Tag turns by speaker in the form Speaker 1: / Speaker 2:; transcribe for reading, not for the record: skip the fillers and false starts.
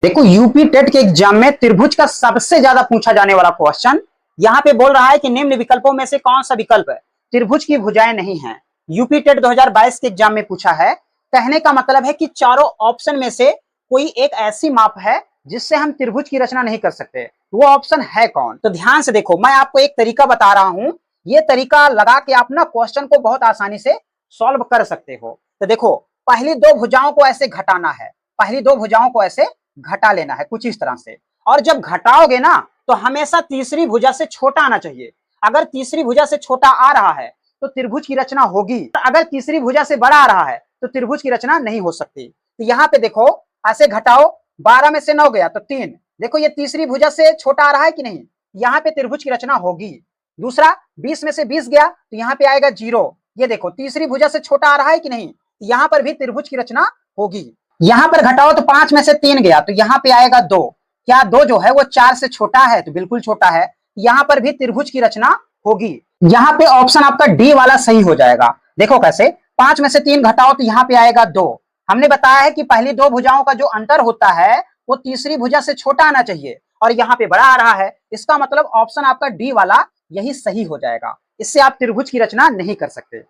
Speaker 1: देखो UP TET के exam में त्रिभुज का सबसे ज्यादा पूछा जाने वाला क्वेश्चन यहाँ पे बोल रहा है कि निम्न विकल्पों में से कौन सा विकल्प है त्रिभुज की भुजाएं नहीं है। यूपी टेट 2022 के एग्जाम में पूछा है। कहने का मतलब है कि चारों ऑप्शन में से कोई एक ऐसी माप है जिससे हम त्रिभुज की रचना नहीं कर सकते, वो ऑप्शन है कौन। तो ध्यान से देखो, मैं आपको एक तरीका बता रहा हूं, ये तरीका लगा के आप ना क्वेश्चन को बहुत आसानी से सॉल्व कर सकते हो। तो देखो, पहली दो भुजाओं को ऐसे घटाना है, पहली दो भुजाओं को ऐसे घटा लेना है कुछ इस तरह से, और जब घटाओगे ना तो हमेशा तीसरी भुजा से छोटा आना चाहिए। अगर तीसरी भुजा से छोटा आ रहा है तो त्रिभुज की रचना होगी, अगर तीसरी भुजा से बड़ा आ रहा है तो त्रिभुज की रचना नहीं हो सकती। तो यहाँ पे देखो, ऐसे घटाओ, 12 में से 9 गया तो 3, देखो ये तीसरी भुजा से छोटा आ रहा है कि नहीं, यहाँ पे त्रिभुज की रचना होगी। दूसरा, 20 में से 20 गया तो यहाँ पे आएगा 0, ये देखो तीसरी भुजा से छोटा आ रहा है कि नहीं, यहाँ पर भी त्रिभुज की रचना होगी। यहां पर घटाओ तो 5 में से 3 गया तो यहाँ पे आएगा 2, क्या 2 जो है वो 4 से छोटा है, तो बिल्कुल छोटा है, यहाँ पर भी त्रिभुज की रचना होगी। यहाँ पे ऑप्शन आपका डी वाला सही हो जाएगा। देखो कैसे, 5 में से 3 घटाओ तो यहाँ पे आएगा 2। हमने बताया है कि पहली दो भुजाओं का जो अंतर होता है वो तीसरी भुजा से छोटा आना चाहिए, और यहाँ पे बड़ा आ रहा है, इसका मतलब ऑप्शन आपका डी वाला यही सही हो जाएगा। इससे आप त्रिभुज की रचना नहीं कर सकते।